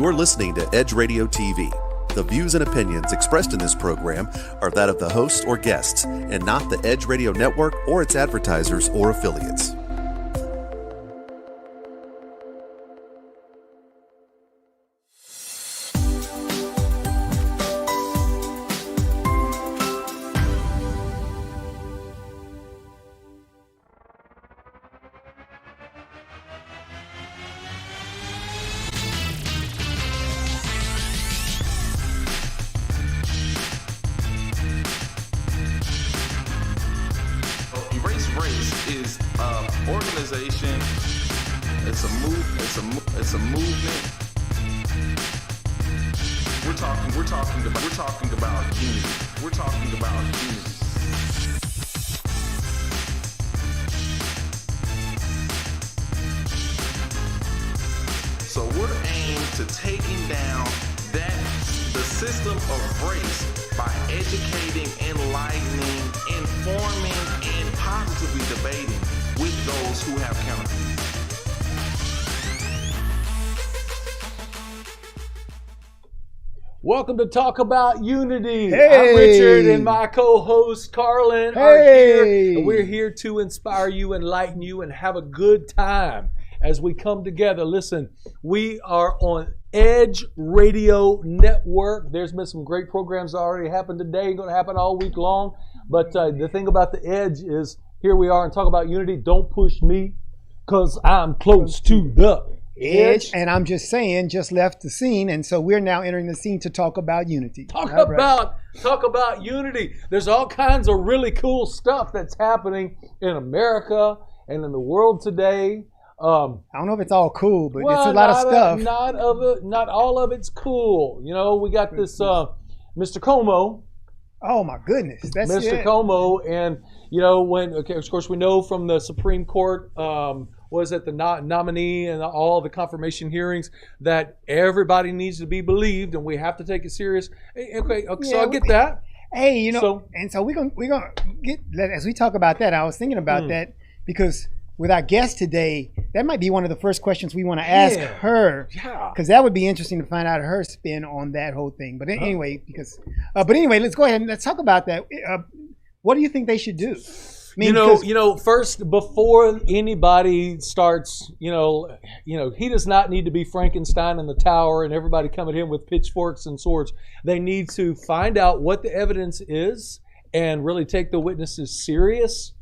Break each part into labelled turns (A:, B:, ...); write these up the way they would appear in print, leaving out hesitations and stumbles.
A: You're listening to Edge Radio TV. The views and opinions expressed in this program are that of the hosts or guests, and not the Edge Radio Network or its advertisers or affiliates.
B: It's a movement. We're talking about unity. We're talking about unity. So we're aimed to taking down the system of race by educating, enlightening, informing, and positively debating with those who have counterviews.
C: Welcome to Talk About Unity.
D: Hey.
C: I'm Richard, and my co-host Carlin are here. And we're here to inspire you, enlighten you, and have a good time as we come together. Listen, we are on Edge Radio Network. There's been some great programs that already happened today, going to happen all week long. But the thing about the Edge is here we are and Talk About Unity. Don't push me because I'm close to the Edge.
D: And I'm just saying, just left the scene, and so we're now entering the scene to talk about unity.
C: Talk about unity. There's all kinds of really cool stuff that's happening in America and in the world today.
D: I don't know if it's all cool, but it's a lot of stuff.
C: Not all of it's cool. You know, we got this Mr. Cuomo.
D: Oh my goodness, that's
C: Mr. Cuomo, and you know of course we know from the Supreme Court. Was it the nominee and all the confirmation hearings that everybody needs to be believed and we have to take it serious? Okay, so I get that.
D: Hey, you know, and so we're gonna get, as we talk about that, I was thinking about that because with our guest today, that might be one of the first questions we want to ask her. Yeah. Because that would be interesting to find out her spin on that whole thing. But anyway, let's go ahead and let's talk about that. What do you think they should do? I mean,
C: first, before anybody starts, he does not need to be Frankenstein in the tower and everybody come at him with pitchforks and swords. They need to find out what the evidence is and really take the witnesses serious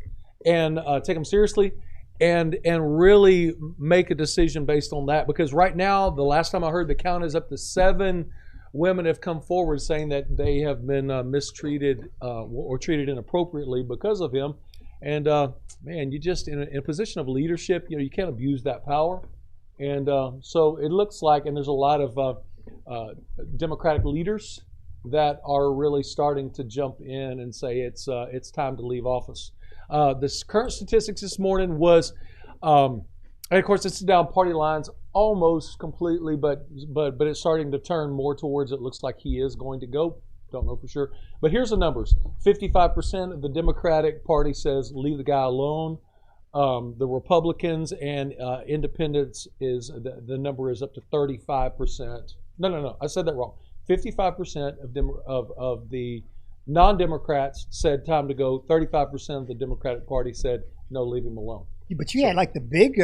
C: and take them seriously and really make a decision based on that. Because right now, the last time I heard, the count is up to 7 women have come forward saying that they have been mistreated or treated inappropriately because of him. And man, you just in a position of leadership, you can't abuse that power. And so it looks like, and there's a lot of Democratic leaders that are really starting to jump in and say it's time to leave office. The current statistics this morning was, and of course this is down party lines almost completely, but it's starting to turn more towards it looks like he is going to go. Don't know for sure. But here's the numbers. 55% of the Democratic Party says leave the guy alone. The Republicans and independents the number is up to 35%. No. I said that wrong. 55% of the non-Democrats said time to go. 35% of the Democratic Party said no, leave him alone.
D: But you had like the big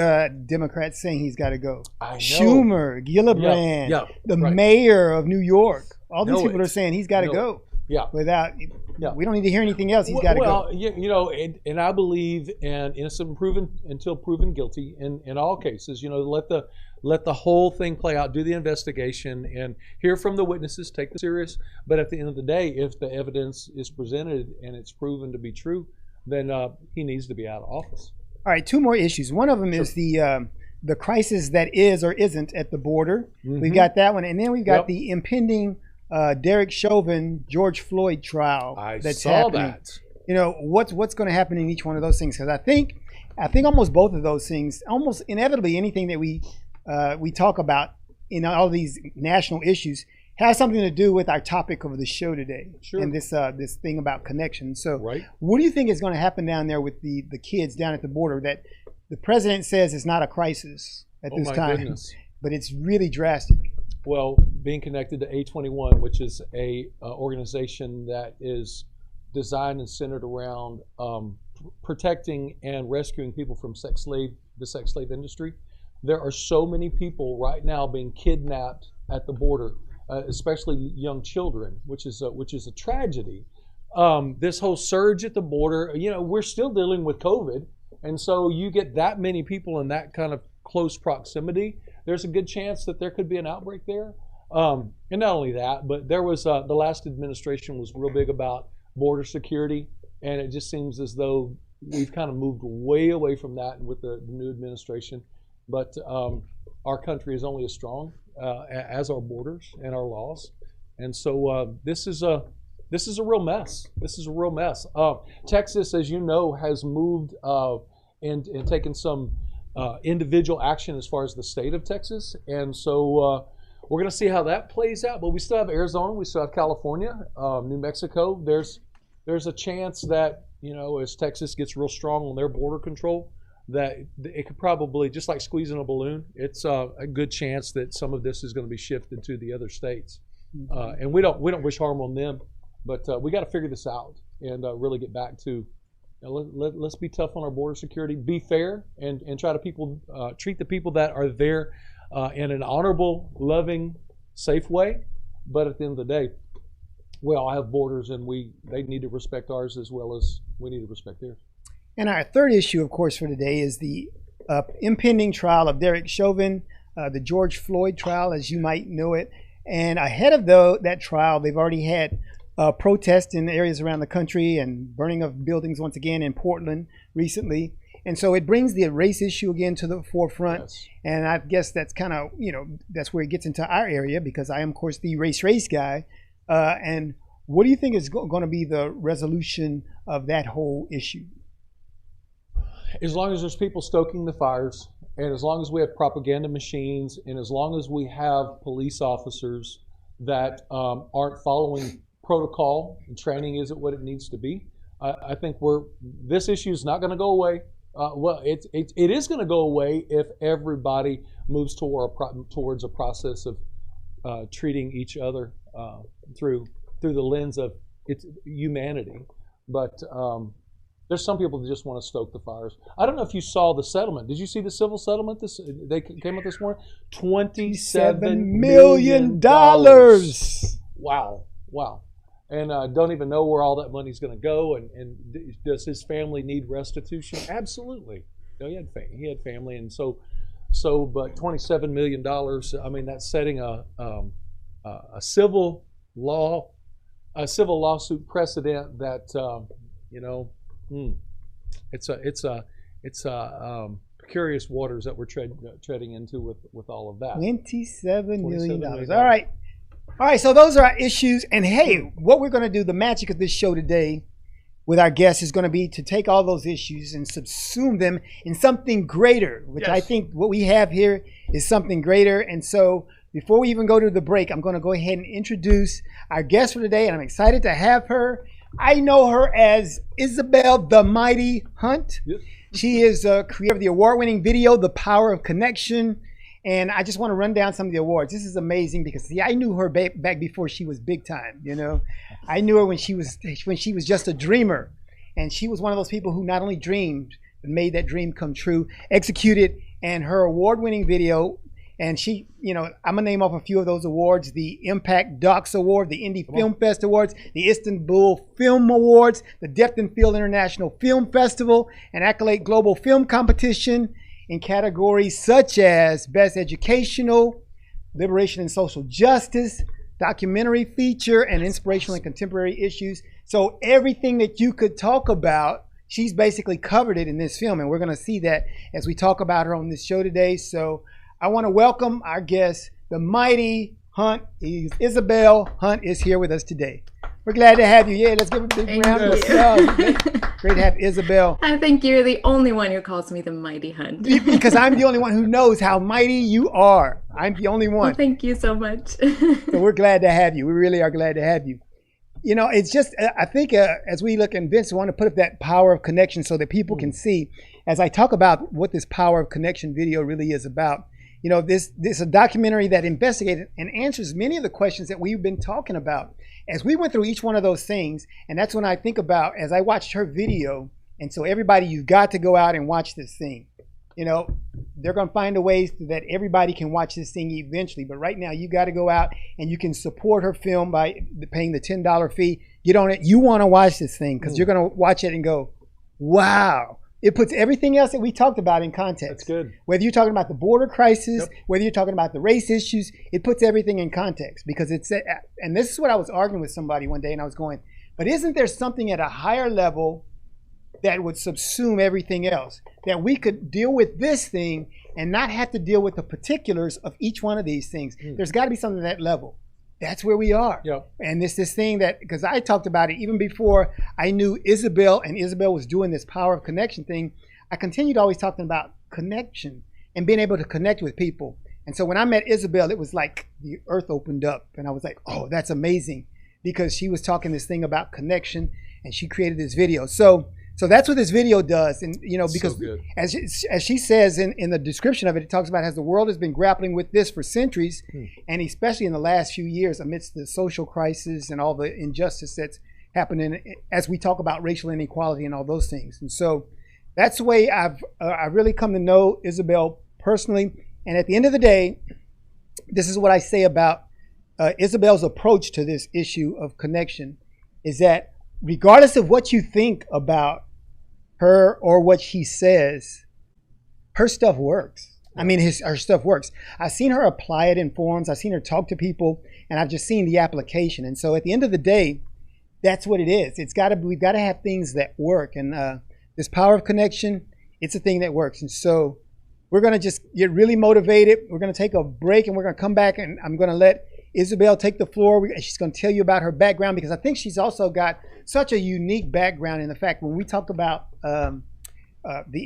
D: Democrats saying he's got to go.
C: I know.
D: Schumer, Gillibrand, the mayor of New York. All these people are saying he's got to go.
C: Yeah.
D: We don't need to hear anything else. He's got to go.
C: Well, and I believe in innocent until proven guilty in all cases. Let the whole thing play out. Do the investigation and hear from the witnesses. Take it serious. But at the end of the day, if the evidence is presented and it's proven to be true, then he needs to be out of office.
D: All right, 2 more issues. One of them is the crisis that is or isn't at the border. Mm-hmm. We've got that one, and then we've got the impending Derek Chauvin, George Floyd trial that's happening. What's going to happen in each one of those things? Because I think almost both of those things, almost inevitably, anything that we talk about in all these national issues has something to do with our topic of the show today. Sure. And this thing about connection. So what do you think is going to happen down there with the kids down at the border that the president says is not a crisis at this time, but it's really drastic?
C: Well, being connected to A21, which is a organization that is designed and centered around protecting and rescuing people from the sex slave industry. There are so many people right now being kidnapped at the border, especially young children, which is a tragedy. This whole surge at the border, we're still dealing with COVID, and so you get that many people in that kind of close proximity, there's a good chance that there could be an outbreak there. And not only that, but there was the last administration was real big about border security, and it just seems as though we've kind of moved way away from that with the new administration. But our country is only as strong as our borders and our laws, and so this is a real mess. This is a real mess. Texas, as you know, has moved and taken some individual action as far as the state of Texas, and so we're going to see how that plays out. But we still have Arizona, we still have California, New Mexico. There's a chance that as Texas gets real strong on their border control, that it could probably, just like squeezing a balloon, it's a good chance that some of this is going to be shifted to the other states. And we don't wish harm on them, but we got to figure this out and really get back to let's be tough on our border security, be fair, and try to treat the people that are there in an honorable, loving, safe way. But at the end of the day, we all have borders, and they need to respect ours as well as we need to respect theirs.
D: And our third issue, of course, for today is the impending trial of Derek Chauvin, the George Floyd trial, as you might know it. And ahead of that trial, they've already had protests in areas around the country and burning of buildings once again in Portland recently. And so it brings the race issue again to the forefront. Yes. And I guess that's kind of, that's where it gets into our area, because I am, of course, the race guy. And what do you think is going to be the resolution of that whole issue?
C: As long as there's people stoking the fires, and as long as we have propaganda machines, and as long as we have police officers that aren't following protocol and training isn't what it needs to be, I think this issue is not going to go away. Well, it is going to go away if everybody moves towards a process of treating each other through the lens of its humanity. But there's some people that just want to stoke the fires. I don't know if you saw the settlement. Did you see the civil settlement? They came up this morning. $27 million. Wow. And don't even know where all that money's going to go. And does his family need restitution? Absolutely. He had family, and so but $27 million. I mean, that's setting a civil lawsuit precedent that it's curious waters that we're treading into with all of that.
D: $27 million. All right, so those are our issues. And hey, what we're going to do, the magic of this show today with our guests is going to be to take all those issues and subsume them in something greater, which I think what we have here is something greater. And so before we even go to the break, I'm going to go ahead and introduce our guest for today, and I'm excited to have her. I know her as Isabel the Mighty Hunt. Yep. She is a creator of the award-winning video, The Power of Connection. And I just want to run down some of the awards. This is amazing because, I knew her back before she was big time, I knew her when she was just a dreamer. And she was one of those people who not only dreamed, but made that dream come true, executed, and her award-winning video. And she, I'm going to name off a few of those awards: the Impact Docs Award, the Indie Film Fest Awards, the Istanbul Film Awards, the Depth and Field International Film Festival, and Accolade Global Film Competition, in categories such as Best Educational, Liberation and Social Justice, Documentary Feature, and Inspirational and Contemporary Issues. So everything that you could talk about, she's basically covered it in this film. And we're going to see that as we talk about her on this show today. So I want to welcome our guest, the Mighty Hunt. Isabel Hunt is here with us today. We're glad to have you. Yeah, let's give a big round of applause. Great to have Isabel.
E: I think you're the only one who calls me the Mighty Hunt.
D: Because I'm the only one who knows how mighty you are. I'm the only one.
E: Well, thank you so much.
D: So we're glad to have you. We really are glad to have you. It's just, I think as we look, and Vince, I want to put up that power of connection so that people can see, as I talk about what this power of connection video really is about. this is a documentary that investigated and answers many of the questions that we've been talking about as we went through each one of those things. And that's when I think about, as I watched her video, and so everybody, you've got to go out and watch this thing. They're going to find a ways that everybody can watch this thing eventually. But right now, you got to go out and you can support her film by paying the $10 fee. Get on it. You want to watch this thing because you're going to watch it and go, wow. It puts everything else that we talked about in context.
C: That's good.
D: Whether you're talking about the border crisis, whether you're talking about the race issues, it puts everything in context because and this is what I was arguing with somebody one day, and I was going, but isn't there something at a higher level that would subsume everything else, that we could deal with this thing and not have to deal with the particulars of each one of these things? There's got to be something at that level. That's where we are.
C: Yep.
D: And it's this thing that, because I talked about it even before I knew Isabel, and Isabel was doing this power of connection thing, I continued always talking about connection and being able to connect with people. And so when I met Isabel, it was like the earth opened up and I was like, oh, that's amazing, because she was talking this thing about connection and she created this video. So that's what this video does. And, because
C: so
D: as she says in the description of it, it talks about as the world has been grappling with this for centuries, and especially in the last few years amidst the social crisis and all the injustice that's happening as we talk about racial inequality and all those things. And so that's the way I've really come to know Isabel personally. And at the end of the day, this is what I say about Isabel's approach to this issue of connection, is that regardless of what you think about her or what she says, her stuff works. I mean, her stuff works. I've seen her apply it in forums. I've seen her talk to people, and I've just seen the application. And so at the end of the day, that's what it is. We've got to have things that work. And this power of connection, it's a thing that works. And so we're going to just get really motivated. We're going to take a break, and we're going to come back, and I'm going to let Isabel take the floor. She's going to tell you about her background, because I think she's also got such a unique background in the fact when we talk about the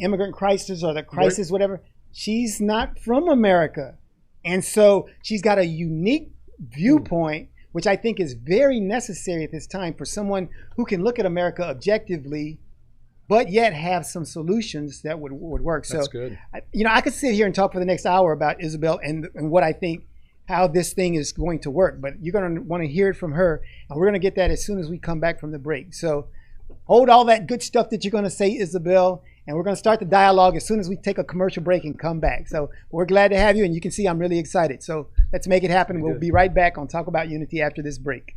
D: immigrant crisis or the crisis, whatever, she's not from America. And so she's got a unique viewpoint, which I think is very necessary at this time for someone who can look at America objectively, but yet have some solutions that would work.
C: That's
D: so
C: good.
D: I could sit here and talk for the next hour about Isabel and what I think, how this thing is going to work, but you're going to want to hear it from her, and we're going to get that as soon as we come back from the break. So hold all that good stuff that you're going to say, Isabel, and we're going to start the dialogue as soon as we take a commercial break and come back. So we're glad to have you, and you can see I'm really excited. So let's make it happen. We'll be right back on Talk About Unity after this break.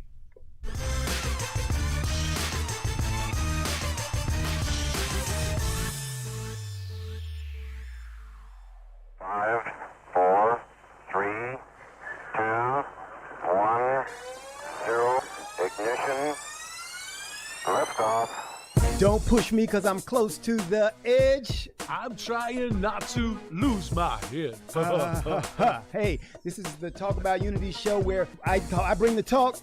D: Don't push me because I'm close to the edge.
C: I'm trying not to lose my head.
D: Hey, this is the Talk About Unity show where I bring the talk.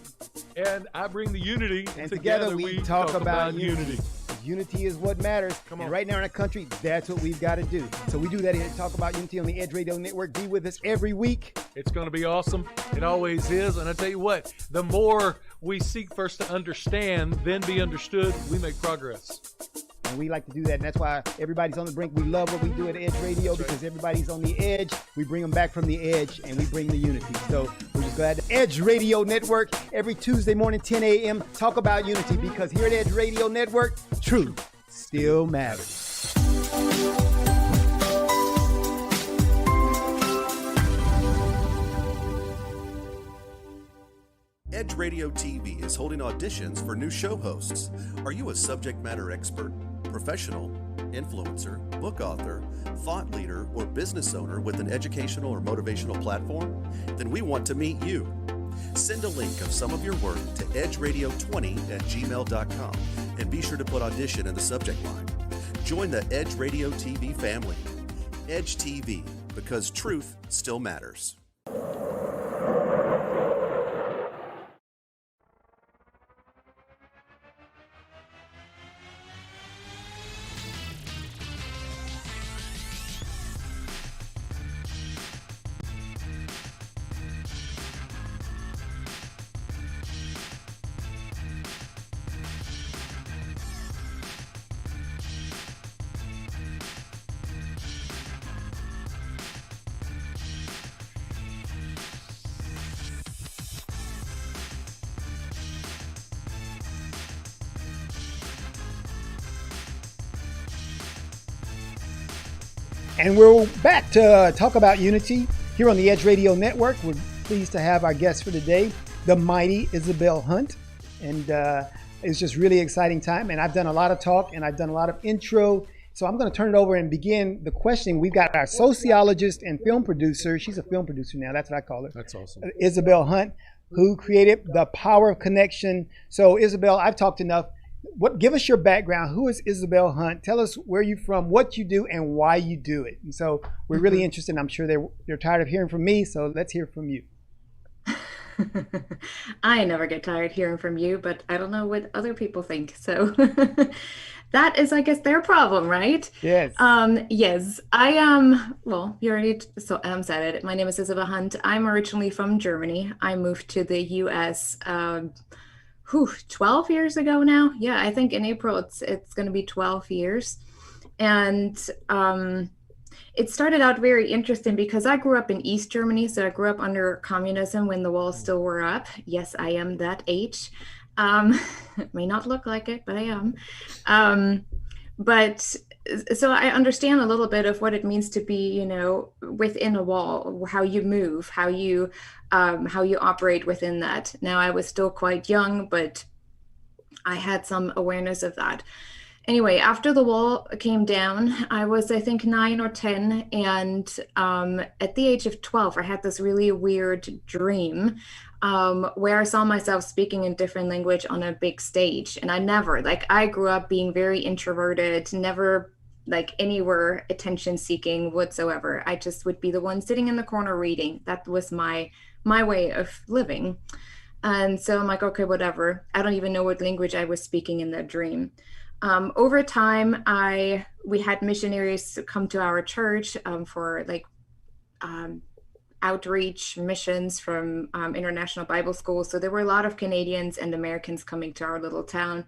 C: And I bring the unity.
D: And together we talk about unity. Unity is what matters.
C: Come on.
D: And right now in our country, that's what we've got to do. So we do that here at Talk About Unity on the Edge Radio Network. Be with us every week.
C: It's going to be awesome. It always is. And I tell you what, the more we seek first to understand, then be understood, we make progress.
D: And we like to do that. And that's why everybody's on the brink. We love what we do at Edge Radio, because everybody's on the edge. We bring them back from the edge, and we bring the unity. So we're just glad to Edge Radio Network every Tuesday morning, 10 a.m. Talk About Unity, because here at Edge Radio Network, truth still matters.
A: Edge Radio TV is holding auditions for new show hosts. Are you a subject matter expert, professional, influencer, book author, thought leader, or business owner with an educational or motivational platform? Then we want to meet you. Send a link of some of your work to edgeradio20@gmail.com and be sure to put audition in the subject line. Join the Edge Radio TV family. Edge TV, because truth still matters.
D: And we're back to talk about unity here on the Edge Radio Network. We're pleased to have our guest for today, the mighty Isabel Hunt. And it's just really exciting time. And I've done a lot of talk and I've done a lot of intro. So I'm going to turn it over and begin the questioning. We've got our sociologist and film producer. She's a film producer now. That's what I call her.
C: That's awesome.
D: Isabel Hunt, who created The Power of Connection. So Isabel, I've talked enough. Give us your background. Who is Isabel Hunt? Tell us where you're from, what you do, and why you do it. And so we're really interested. I'm sure they're tired of hearing from me, so let's hear from you.
E: I never get tired hearing from you, but I don't know what other people think. So that is, I guess, their problem, right?
D: Yes.
E: Yes, I am. Well, you already said it. My name is Isabel Hunt. I'm originally from Germany. I moved to the U.S. 12 years ago now. Yeah, I think in April it's going to be 12 years. And it started out very interesting because I grew up in East Germany. So I grew up under communism when the walls still were up. Yes, I am that age. It may not look like it, but I am. But so I understand a little bit of what it means to be, within a wall, how you move, how you operate within that. Now, I was still quite young, but I had some awareness of that. Anyway, after the wall came down, I was, I think, 9 or 10. And at the age of 12, I had this really weird dream where I saw myself speaking in different language on a big stage. And I grew up being very introverted, never anywhere attention seeking whatsoever. I just would be the one sitting in the corner reading. That was my way of living. And so I'm like, okay, whatever. I don't even know what language I was speaking in that dream. Over time, we had missionaries come to our church for outreach missions from International Bible School. So there were a lot of Canadians and Americans coming to our little town.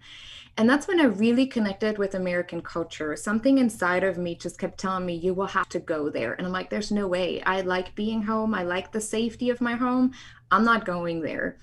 E: And that's when I really connected with American culture. Something inside of me just kept telling me, you will have to go there. And I'm like, there's no way. I like being home. I like the safety of my home. I'm not going there.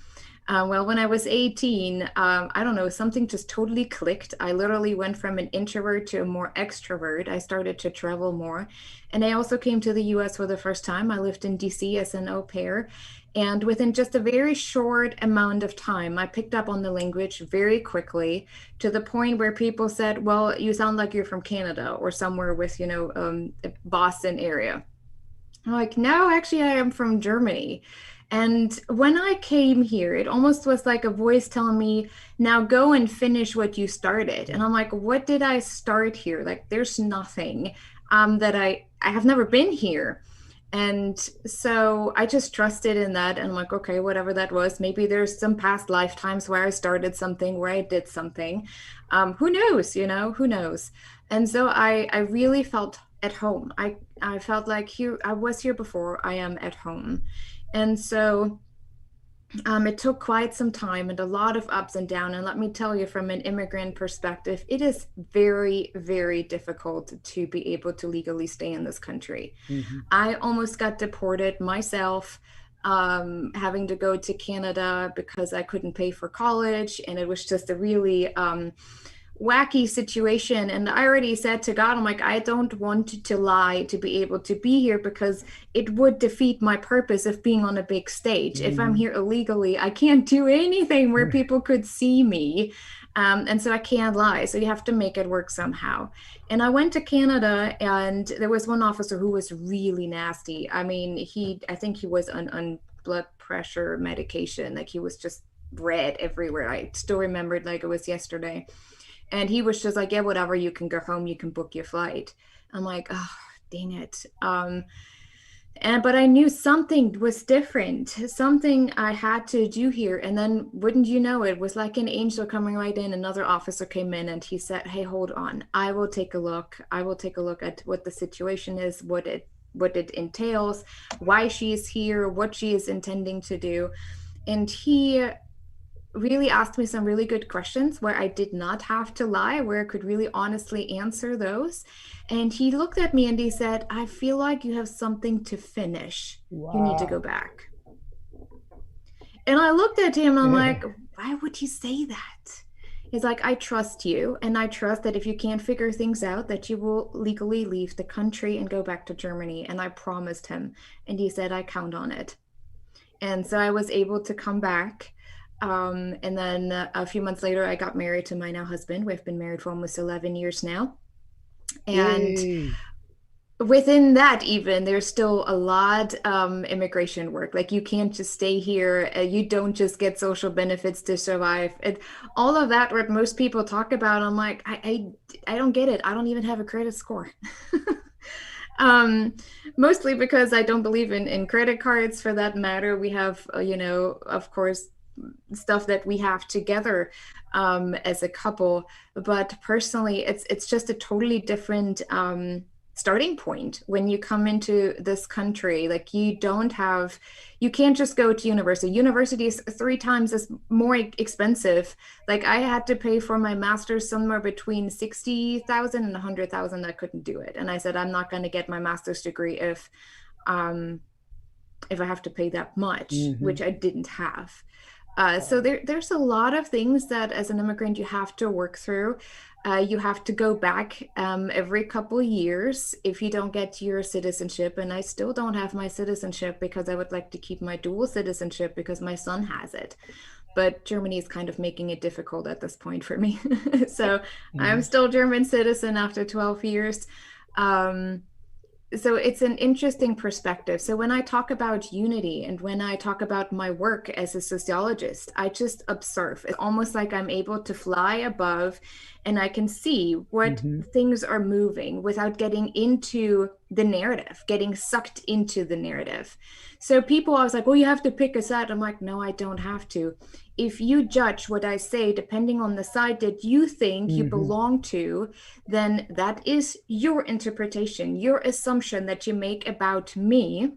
E: Well, when I was 18, I don't know, something just totally clicked. I literally went from an introvert to a more extrovert. I started to travel more. And I also came to the US for the first time. I lived in DC as an au pair. And within just a very short amount of time, I picked up on the language very quickly to the point where people said, well, you sound like you're from Canada or somewhere with, Boston area. I'm like, no, actually, I am from Germany. And when I came here, it almost was like a voice telling me, now go and finish what you started. And I'm like, what did I start here? Like, there's nothing that I have never been here. And so I just trusted in that. And I'm like, okay, whatever that was, maybe there's some past lifetimes where I started something, where I did something. Who knows, who knows? And so I really felt at home. I felt like I was here before, I am at home. And so it took quite some time and a lot of ups and downs. And let me tell you, from an immigrant perspective, it is very, very difficult to be able to legally stay in this country. Mm-hmm. I almost got deported myself, having to go to Canada because I couldn't pay for college. And it was just a really wacky situation. And I already said to God, I'm like, I don't want to lie to be able to be here because it would defeat my purpose of being on a big stage. Mm-hmm. If I'm here illegally, I can't do anything where people could see me. And so I can't lie. So you have to make it work somehow. And I went to Canada, and there was one officer who was really nasty. I mean, I think he was on blood pressure medication. Like, he was just red everywhere. I still remembered like it was yesterday. And he was just like, yeah, whatever, you can go home, you can book your flight. I'm like, oh, dang it. But I knew something was different, something I had to do here. And then, wouldn't you know, it was like an angel coming right in. Another officer came in and he said, hey, hold on. I will take a look. I will take a look at what the situation is, what it entails, why she is here, what she is intending to do. And he really asked me some really good questions where I did not have to lie, where I could really honestly answer those. And he looked at me and he said, I feel like you have something to finish. Wow. You need to go back. And I looked at him and I'm like, why would you say that? He's like, I trust you, and I trust that if you can't figure things out, that you will legally leave the country and go back to Germany. And I promised him, and he said, I count on it. And so I was able to come back. And then a few months later, I got married to my now husband. We've been married for almost 11 years now. And
D: Yay.
E: Within that, even there's still a lot immigration work. Like, you can't just stay here. You don't just get social benefits to survive. All of that, what most people talk about, I'm like, I don't get it. I don't even have a credit score. Mostly because I don't believe in credit cards, for that matter. We have, of course, stuff that we have together as a couple. But personally, it's just a totally different starting point when you come into this country. Like, you can't just go to university. University is 3 times as more expensive. Like, I had to pay for my master's somewhere between 60,000 and 100,000. I couldn't do it. And I said, I'm not going to get my master's degree if I have to pay that much, which I didn't have. So there's a lot of things that as an immigrant you have to work through. You have to go back every couple of years if you don't get your citizenship. And I still don't have my citizenship because I would like to keep my dual citizenship because my son has it. But Germany is kind of making it difficult at this point for me. So I'm still German citizen after 12 years. So it's an interesting perspective. So when I talk about unity and when I talk about my work as a sociologist, I just observe. It's almost like I'm able to fly above and I can see what things are moving without getting into the narrative, getting sucked into the narrative. So people always like, well, you have to pick a side. I'm like, no, I don't have to. If you judge what I say, depending on the side that you think you belong to, then that is your interpretation, your assumption that you make about me.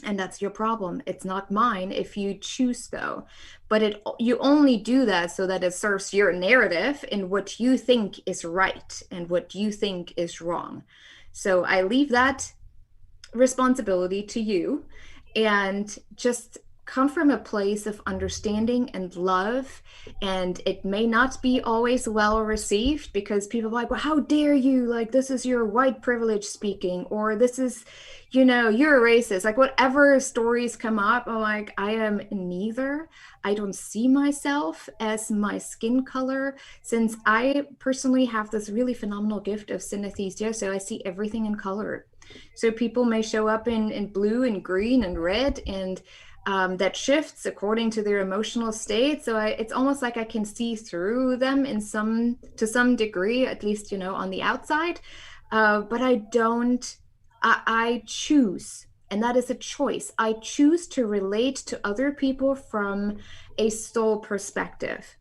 E: And that's your problem. It's not mine if you choose though. But you only do that so that it serves your narrative in what you think is right and what you think is wrong. So I leave that responsibility to you, and just come from a place of understanding and love. And it may not be always well received because people are like, well, how dare you? Like, this is your white privilege speaking, or this is, you're a racist. Like, whatever stories come up, I'm like, I am neither. I don't see myself as my skin color, since I personally have this really phenomenal gift of synesthesia. So I see everything in color. So people may show up in blue and green and red, and that shifts according to their emotional state. So it's almost like I can see through them to some degree, at least, on the outside. But I choose, and that is a choice. I choose to relate to other people from a soul perspective.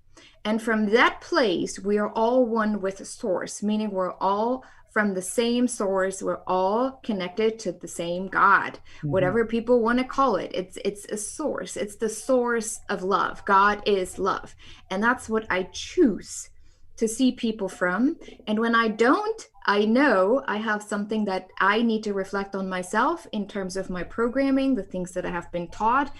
E: And from that place, we are all one with source, meaning we're all from the same source. We're all connected to the same God, whatever people want to call it. It's a source. It's the source of love. God is love. And that's what I choose to see people from. And when I don't, I know I have something that I need to reflect on myself in terms of my programming, the things that I have been taught,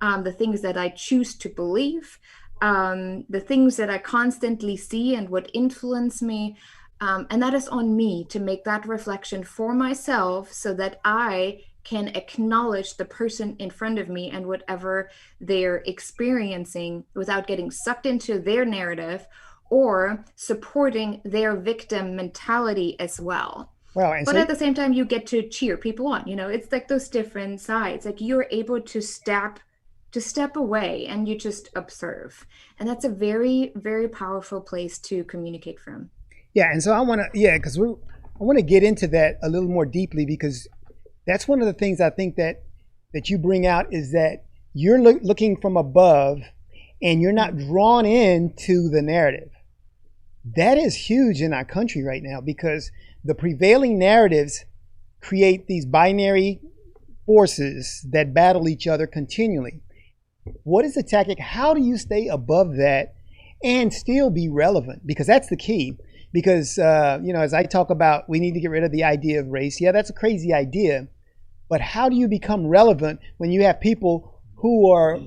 E: the things that I choose to believe, the things that I constantly see and what influence me. And that is on me to make that reflection for myself so that I can acknowledge the person in front of me and whatever they're experiencing without getting sucked into their narrative or supporting their victim mentality as well.
D: Wow,
E: but at the same time, you get to cheer people on. It's like those different sides. Like, you're able to step away and you just observe. And that's a very, very powerful place to communicate from.
D: Yeah, and so I want to get into that a little more deeply, because that's one of the things I think that you bring out is that you're looking from above and you're not drawn into the narrative. That is huge in our country right now, because the prevailing narratives create these binary forces that battle each other continually. What is the tactic? How do you stay above that and still be relevant? Because that's the key. Because, as I talk about, we need to get rid of the idea of race. Yeah, that's a crazy idea. But how do you become relevant when you have people who are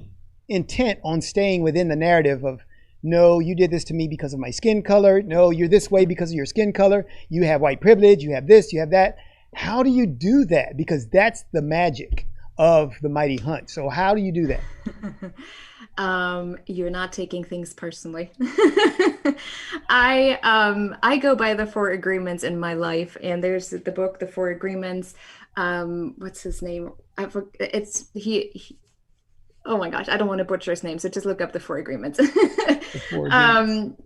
D: intent on staying within the narrative of no, you did this to me because of my skin color. No, you're this way because of your skin color. You have white privilege. You have this, you have that. How do you do that? Because that's the magic of the Mighty Hunt. So how do you do that?
E: You're not taking things personally. I go by the 4 agreements in my life, and there's the book, The 4 Agreements. What's his name? It's he. Oh my gosh, I don't want to butcher his name, so just look up The 4 Agreements.
D: The 4 agreements.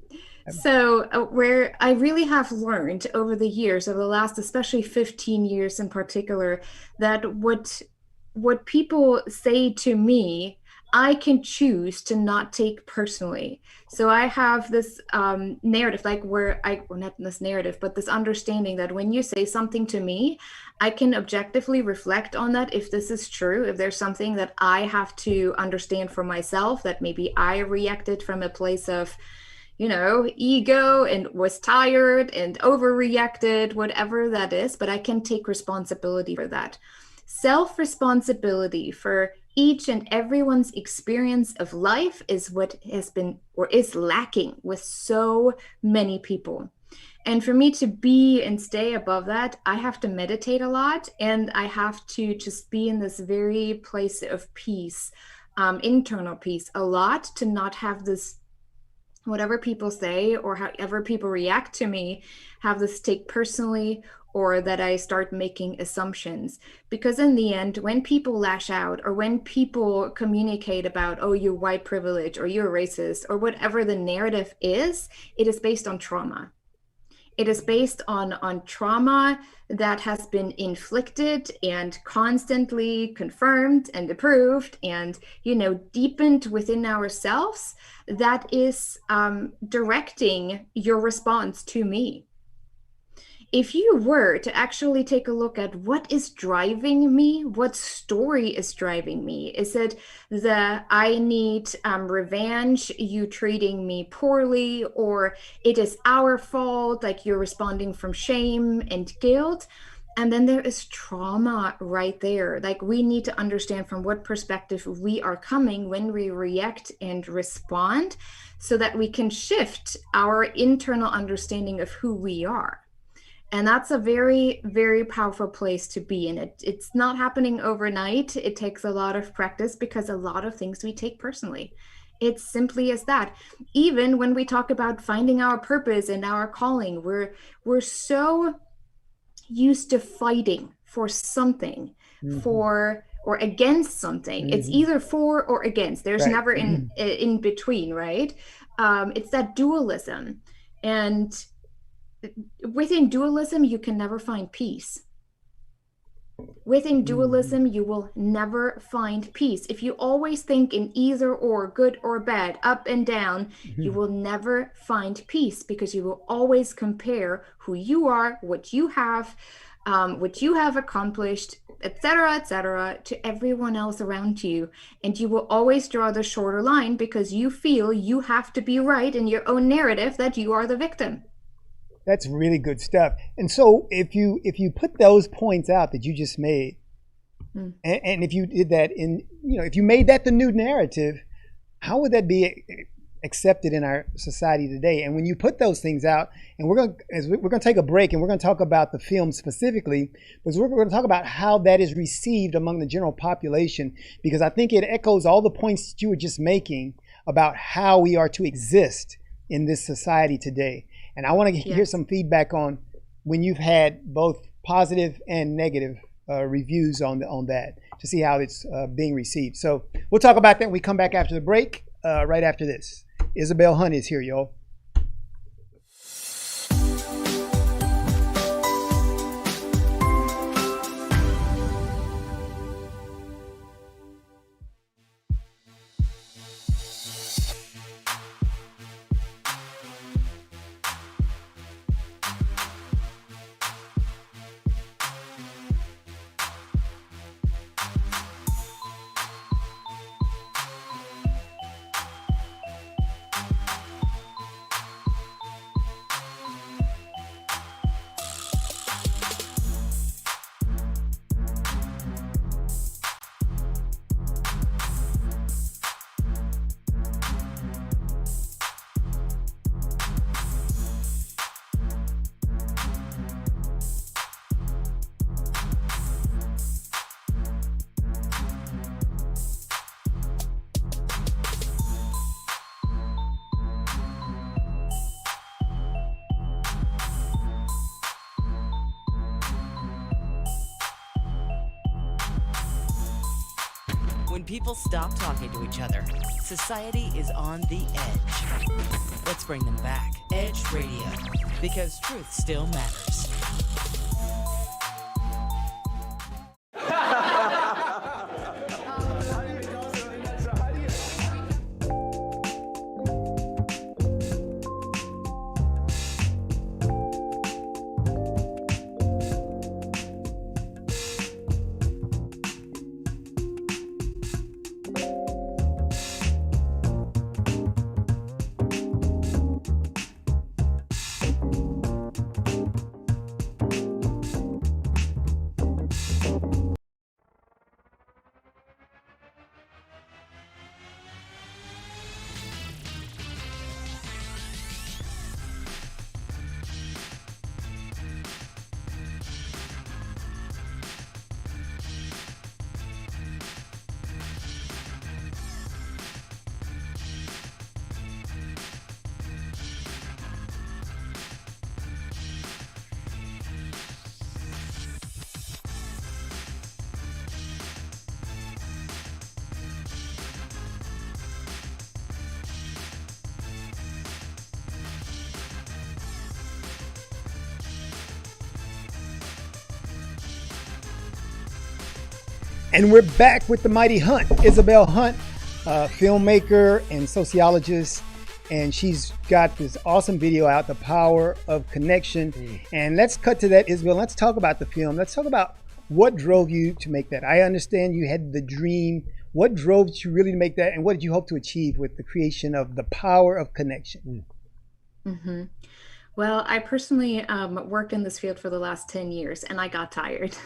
E: So where I really have learned over the years, over the last, especially 15 years in particular, that what people say to me, I can choose to not take personally. So I have this narrative, like or not this narrative, but this understanding that when you say something to me, I can objectively reflect on that if this is true, if there's something that I have to understand for myself, that maybe I reacted from a place of, ego and was tired and overreacted, whatever that is, but I can take responsibility for that. Self-responsibility for each and everyone's experience of life is what has been or is lacking with so many people. And for me to be and stay above that, I have to meditate a lot, and I have to just be in this very place of peace, internal peace a lot, to not have this, whatever people say or however people react to me, have this take personally, or that I start making assumptions. Because in the end, when people lash out, or when people communicate about, oh, you're white privilege, or you're racist, or whatever the narrative is, it is based on trauma. It is based on trauma that has been inflicted and constantly confirmed and approved and, deepened within ourselves, that is directing your response to me. If you were to actually take a look at what is driving me, what story is driving me, is it the I need revenge, you treating me poorly, or it is our fault, like you're responding from shame and guilt? And then there is trauma right there. Like, we need to understand from what perspective we are coming when we react and respond, so that we can shift our internal understanding of who we are. And that's a very, very powerful place to be in. It's not happening overnight. It takes a lot of practice, because a lot of things we take personally. It's simply as that. Even when we talk about finding our purpose and our calling, we're so used to fighting for something, for or against something. It's either for or against. There's never in between, right? It's that dualism. And within dualism, you can never find peace. Within dualism, you will never find peace. If you always think in either or, good or bad, up and down, you will never find peace, because you will always compare who you are, what you have accomplished, etc., to everyone else around you. And you will always draw the shorter line, because you feel you have to be right in your own narrative, that you are the victim.
D: That's really good stuff. And so if you put those points out that you just made, and if you did that if you made that the new narrative, how would that be accepted in our society today? And when you put those things out, and we're going to take a break, and we're going to talk about the film specifically, because we're going to talk about how that is received among the general population, because I think it echoes all the points that you were just making about how we are to exist in this society today. And I want to hear some feedback on when you've had both positive and negative reviews on that, to see how it's being received. So we'll talk about that when we come back after the break, right after this. Isabel Hunt is here, y'all.
F: When people stop talking to each other, society is on the edge. Let's bring them back. Edge Radio, because truth still matters.
D: And we're back with the mighty Hunt, Isabel Hunt, filmmaker and sociologist. And she's got this awesome video out, The Power of Connection. And let's cut to that, Isabel. Let's talk about the film. Let's talk about what drove you to make that. I understand you had the dream. What drove you really to make that? And what did you hope to achieve with the creation of The Power of Connection?
E: Mm-hmm. Well, I personally worked in this field for the last 10 years and I got tired.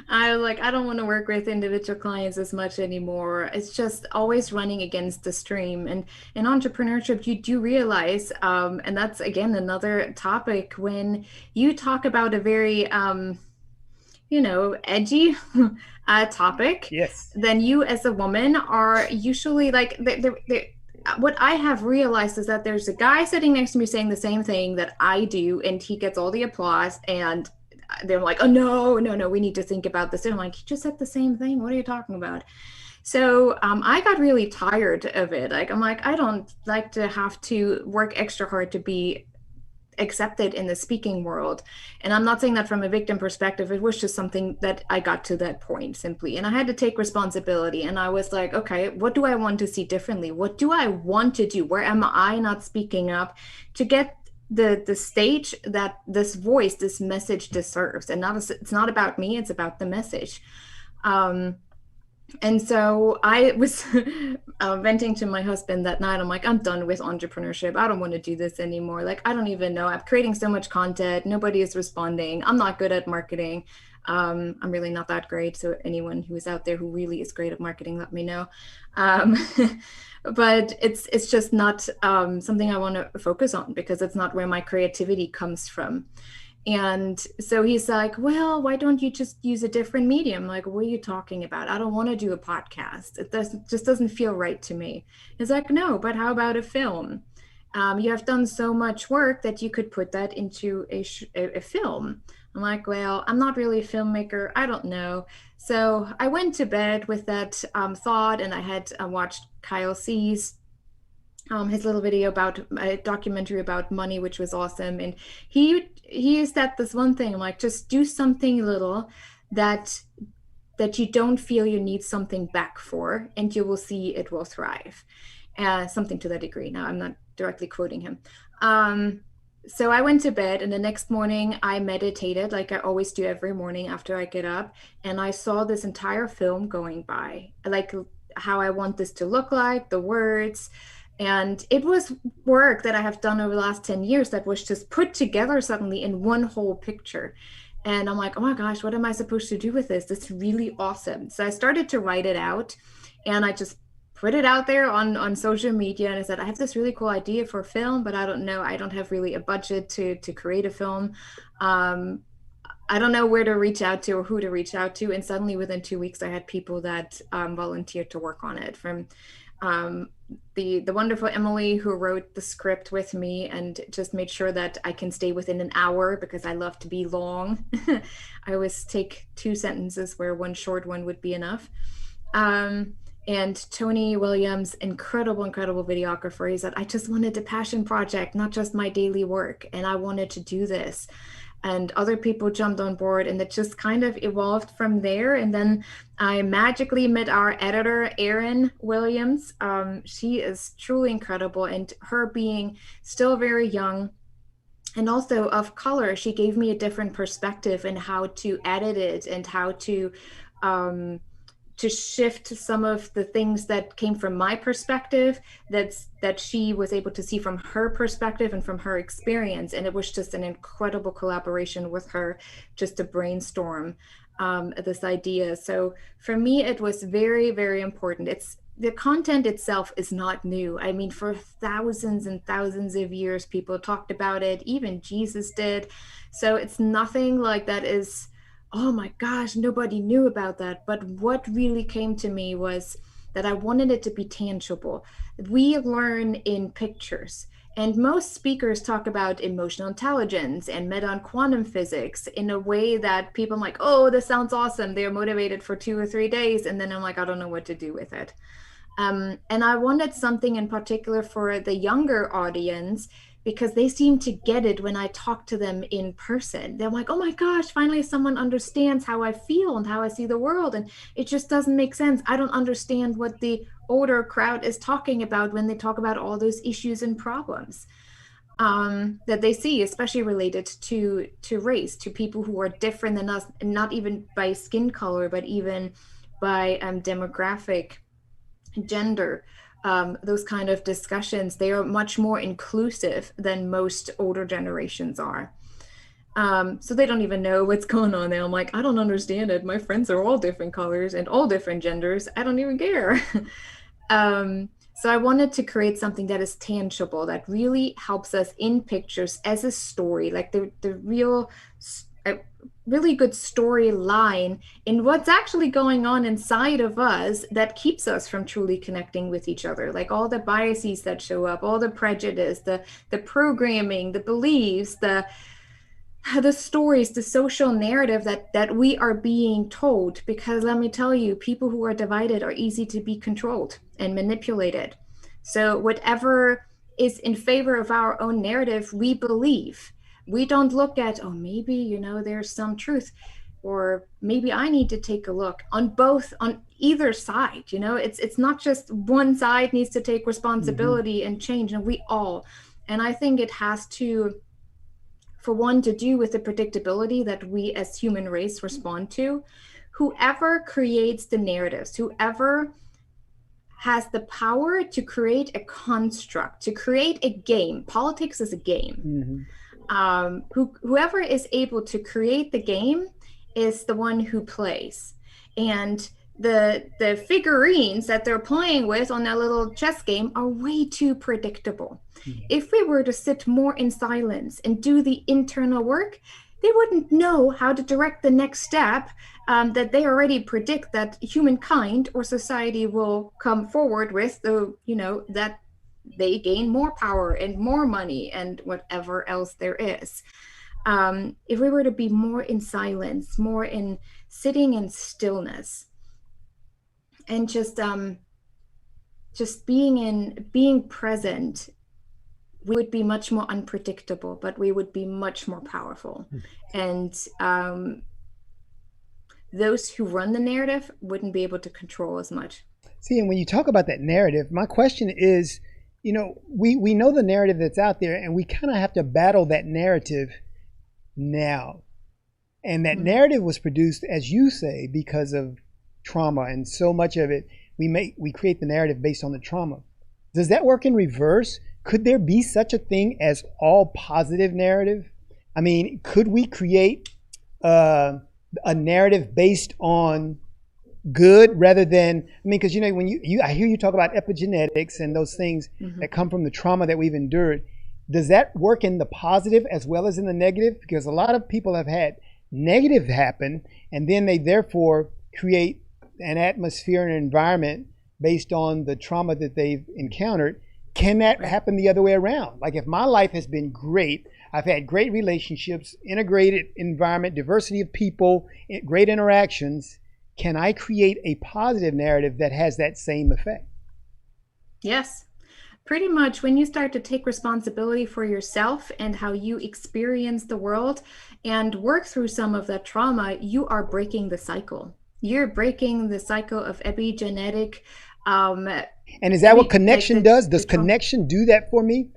E: I was like, I don't want to work with individual clients as much anymore. It's just always running against the stream. And in entrepreneurship, you do realize, and that's again another topic, when you talk about a very, edgy topic,
D: yes,
E: then you as a woman are usually like, what I have realized is that there's a guy sitting next to me saying the same thing that I do, and he gets all the applause, and they're like, oh, no, we need to think about this. And I'm like, you just said the same thing. What are you talking about? So I got really tired of it. Like, I'm like, I don't like to have to work extra hard to be accepted in the speaking world. And I'm not saying that from a victim perspective. It was just something that I got to that point simply, and I had to take responsibility. And I was like, okay, what do I want to see differently? What do I want to do? Where am I not speaking up to get the stage that this voice, this message deserves? And it's not about me, it's about the message. And so I was venting to my husband that night. I'm like, I'm done with entrepreneurship. I don't want to do this anymore. Like, I don't even know. I'm creating so much content. Nobody is responding. I'm not good at marketing. I'm really not that great. So anyone who is out there who really is great at marketing, let me know. But it's just not something I want to focus on, because it's not where my creativity comes from. And so he's like, well, why don't you just use a different medium? Like, what are you talking about? I don't want to do a podcast. It just doesn't feel right to me. He's like, no, but how about a film? You have done so much work that you could put that into a film. I'm like, well, I'm not really a filmmaker. I don't know. So I went to bed with that thought, and I had watched Kyle C's his little video about a documentary about money, which was awesome. And he said this one thing, like, just do something little that you don't feel you need something back for, and you will see it will thrive. Something to that degree. Now, I'm not directly quoting him. So I went to bed, and the next morning I meditated like I always do every morning after I get up. And I saw this entire film going by, like how I want this to look like, the words. And it was work that I have done over the last 10 years that was just put together suddenly in one whole picture. And I'm like, oh my gosh, what am I supposed to do with this? That's really awesome. So I started to write it out, and I just put it out there on social media. And I said, I have this really cool idea for a film, but I don't know. I don't have really a budget to create a film. I don't know where to reach out to or who to reach out to. And suddenly within 2 weeks, I had people that volunteered to work on it, from the wonderful Emily, who wrote the script with me and just made sure that I can stay within an hour, because I love to be long. I always take 2 sentences where one short one would be enough. And Tony Williams, incredible videographer. He said, I just wanted a passion project, not just my daily work. And I wanted to do this. And other people jumped on board, and it just kind of evolved from there. And then I magically met our editor, Erin Williams. She is truly incredible, and her being still very young and also of color, she gave me a different perspective in how to edit it and how to shift some of the things that came from my perspective that she was able to see from her perspective and from her experience. And it was just an incredible collaboration with her just to brainstorm this idea. So for me, it was very, very important. The content itself is not new. I mean, for thousands and thousands of years, people talked about it. Even Jesus did. So it's nothing like that is, oh my gosh, nobody knew about that. But what really came to me was that I wanted it to be tangible. We learn in pictures. And most speakers talk about emotional intelligence and meta and quantum physics in a way that people are like, oh, this sounds awesome. They're motivated for 2 or 3 days. And then I'm like, I don't know what to do with it. And I wanted something in particular for the younger audience, because they seem to get it when I talk to them in person. They're like, oh my gosh, finally someone understands how I feel and how I see the world. And it just doesn't make sense. I don't understand what the older crowd is talking about when they talk about all those issues and problems that they see, especially related to race, to people who are different than us, and not even by skin color, but even by demographic, gender. Those kind of discussions, they are much more inclusive than most older generations are. So they don't even know what's going on there. I'm like, I don't understand it. My friends are all different colors and all different genders. I don't even care. So I wanted to create something that is tangible, that really helps us in pictures as a story, like the real really good storyline in what's actually going on inside of us that keeps us from truly connecting with each other, like all the biases that show up, all the prejudice, the programming, the beliefs, the stories, the social narrative that we are being told. Because let me tell you, people who are divided are easy to be controlled and manipulated. So whatever is in favor of our own narrative, we believe. We don't look at, oh, maybe, there's some truth, or maybe I need to take a look on either side. It's not just one side needs to take responsibility and change, and we all. And I think it has to, for one, to do with the predictability that we as human race respond to. Whoever creates the narratives, whoever has the power to create a construct, to create a game. Politics is a game. Whoever is able to create the game is the one who plays. And the figurines that they're playing with on that little chess game are way too predictable. If we were to sit more in silence and do the internal work, they wouldn't know how to direct the next step that they already predict that humankind or society will come forward with, that they gain more power and more money and whatever else there is. If we were to be more in silence, more in sitting in stillness, and just being present, we would be much more unpredictable, but we would be much more powerful. And those who run the narrative wouldn't be able to control as much.
D: See, and when you talk about that narrative, my question is, we know the narrative that's out there, and we kind of have to battle that narrative now. And that narrative was produced, as you say, because of trauma, and so much of it, we create the narrative based on the trauma. Does that work in reverse? Could there be such a thing as all positive narrative? I mean, could we create a narrative based on good rather than, because when I hear you talk about epigenetics and those things that come from the trauma that we've endured. Does that work in the positive as well as in the negative? Because a lot of people have had negative happen, and then they therefore create an atmosphere and an environment based on the trauma that they've encountered. Can that happen the other way around? Like, if my life has been great, I've had great relationships, integrated environment, diversity of people, great interactions, can I create a positive narrative that has that same effect?
E: Yes. Pretty much when you start to take responsibility for yourself and how you experience the world and work through some of that trauma, you are breaking the cycle. You're breaking the cycle of epigenetic.
D: And is that what connection does? Does connection do that for me?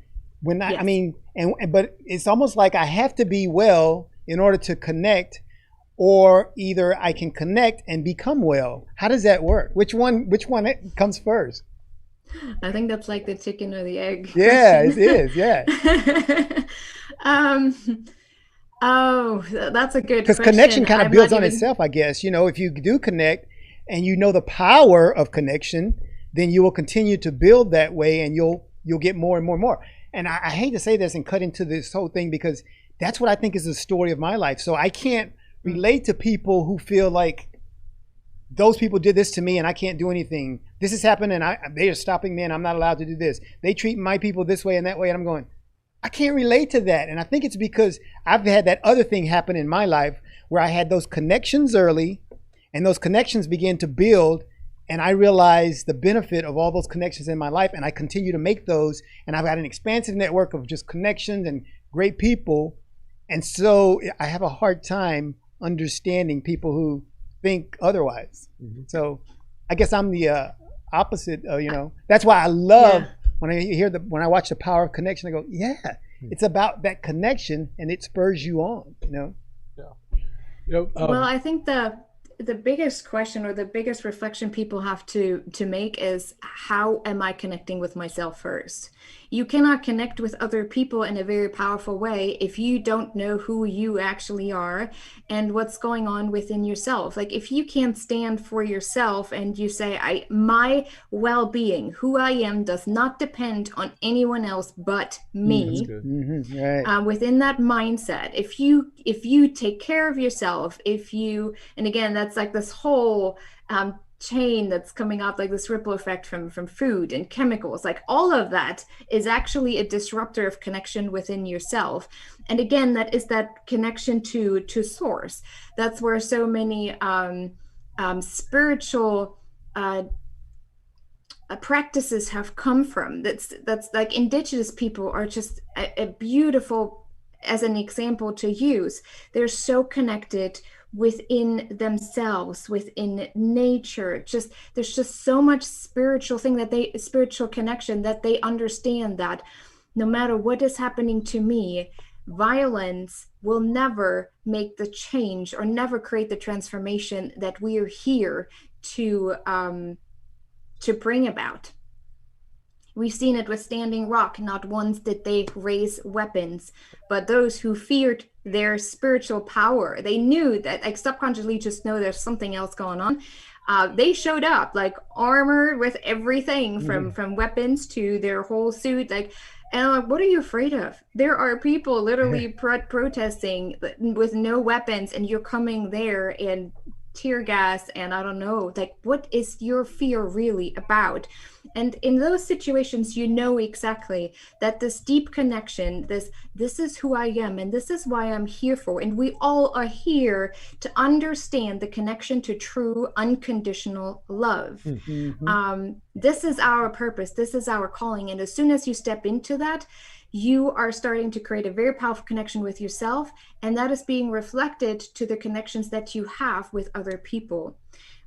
D: When I,
E: yes.
D: I mean, but it's almost like I have to be well in order to connect, or either I can connect and become well. How does that work? Which one comes first?
E: I think that's like the chicken or the egg.
D: Yeah, it is. Yeah.
E: Oh, that's a good question.
D: Because connection kind of builds on itself, I guess. You know, if you do connect and you know the power of connection, then you will continue to build that way, and you'll get more and more and more. And I hate to say this and cut into this whole thing, because that's what I think is the story of my life. So I can't relate to people who feel like those people did this to me and I can't do anything. This has happened and they are stopping me and I'm not allowed to do this. They treat my people this way and that way, and I'm going, I can't relate to that. And I think it's because I've had that other thing happen in my life where I had those connections early, and those connections began to build, and I realized the benefit of all those connections in my life, and I continue to make those, and I've got an expansive network of just connections and great people. And so I have a hard time understanding people who think otherwise. Mm-hmm. So I guess I'm the opposite. That's why I love when I watch The Power of Connection. I go, it's about that connection, and it spurs you on.
E: Well, I think the biggest question or the biggest reflection people have to make is, how am I connecting with myself first? You cannot connect with other people in a very powerful way if you don't know who you actually are and what's going on within yourself. Like, if you can't stand for yourself and you say, my well-being, who I am, does not depend on anyone else but me.
D: Mm-hmm. Right.
E: Within that mindset, if you take care of yourself, and again, that's like this whole chain that's coming up, like this ripple effect from food and chemicals, like all of that is actually a disruptor of connection within yourself. And again, that is that connection to source. That's where so many spiritual practices have come from. That's like indigenous people are just a beautiful, as an example to use. They're so connected within themselves, within nature. There's just so much spiritual connection that they understand that no matter what is happening to me, violence will never make the change or never create the transformation that we are here to bring about. We've seen it with Standing Rock. Not once did they raise weapons, but those who feared their spiritual power, they knew that, like, subconsciously just know there's something else going on. They showed up like armored with everything from weapons to their whole suit. Like, and I'm like, what are you afraid of? There are people literally protesting with no weapons, and you're coming there and tear gas, and I don't know, like, what is your fear really about? And in those situations, you know exactly that this deep connection, this is who I am, and this is why I'm here for. And we all are here to understand the connection to true unconditional love. Mm-hmm. This is our purpose. This is our calling. And as soon as you step into that, you are starting to create a very powerful connection with yourself, and that is being reflected to the connections that you have with other people.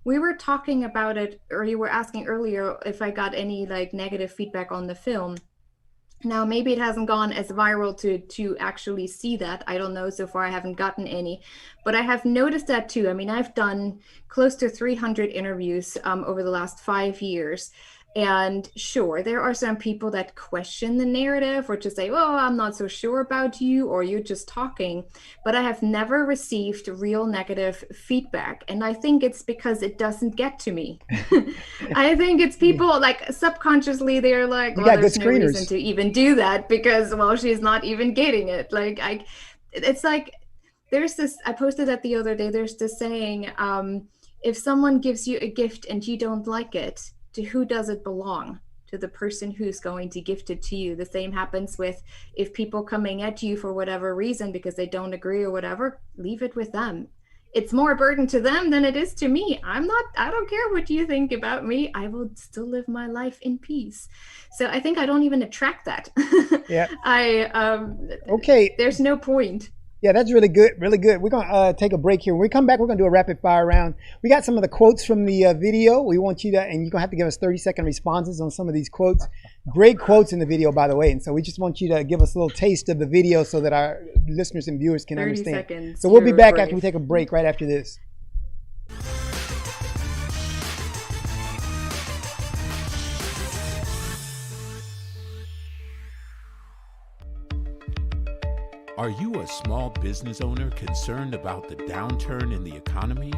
E: We were talking about it, or you were asking earlier if I got any like negative feedback on the film. Now, maybe it hasn't gone as viral to actually see that. I don't know. So far, I haven't gotten any, but I have noticed that too. I mean, I've done close to 300 interviews over the last 5 years. And sure, there are some people that question the narrative or just say, oh, I'm not so sure about you, or you're just talking. But I have never received real negative feedback. And I think it's because it doesn't get to me. I think it's people like subconsciously, they're like, well, there's no reason to even do that because, well, she's not even getting it. Like, it's like, there's this, I posted that the other day, there's this saying, if someone gives you a gift and you don't like it, to who does it belong? To the person who's going to gift it to you. The same happens with if people coming at you for whatever reason because they don't agree or whatever, leave it with them. it's more a burden to them than it is to me. I don't care what you think about me. I will still live my life in peace. So I think I don't even attract that.
D: Yeah.
E: Okay. There's no point.
D: Yeah, that's really good. Really good. We're going to take a break here. When we come back, we're going to do a rapid fire round. We got some of the quotes from the video. We want you to, and you're going to have to give us 30-second responses on some of these quotes. Great quotes in the video, by the way. And so we just want you to give us a little taste of the video so that our listeners and viewers can understand.
E: 30 seconds.
D: So we'll be back after we take a break right after this.
G: Are you a small business owner concerned about the downturn in the economy?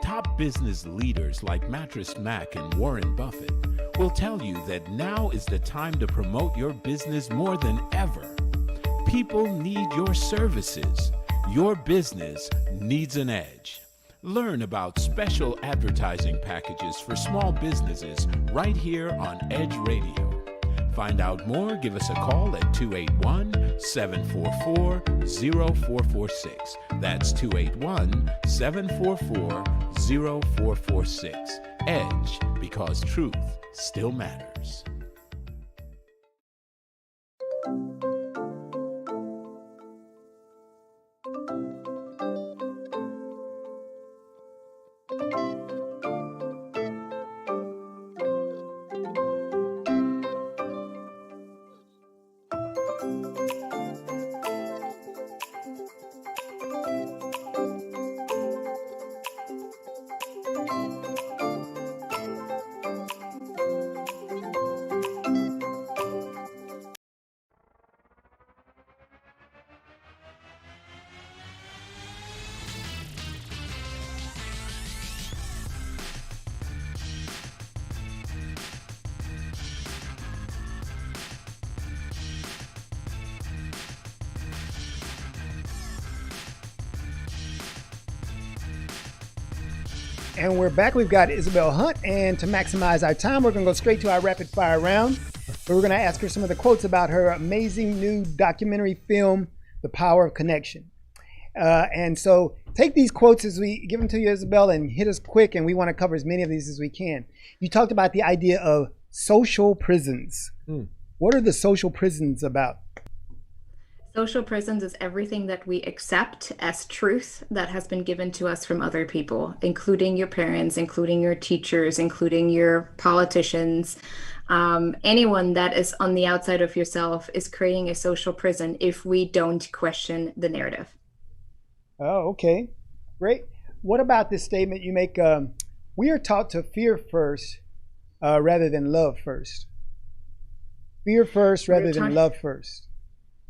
G: Top business leaders like Mattress Mac and Warren Buffett will tell you that now is the time to promote your business more than ever. People need your services. Your business needs an edge. Learn about special advertising packages for small businesses right here on Edge Radio. Find out more, give us a call at 281-744-0446. That's 281-744-0446. Edge, because truth still matters.
D: And we're back. We've got Isabel Hunt, and to maximize our time, we're going to go straight to our rapid fire round, where we're going to ask her some of the quotes about her amazing new documentary film, The Power of Connection. And so take these quotes as we give them to you, Isabel, and hit us quick, and we want to cover as many of these as we can. You talked about the idea of social prisons. What are the social prisons about?
E: Social prisons is everything that we accept as truth that has been given to us from other people, including your parents, including your teachers, including your politicians. Anyone that is on the outside of yourself is creating a social prison if we don't question the narrative.
D: Oh, okay. Great. What about this statement you make? We are taught to fear first rather than love first. Fear first rather than love first.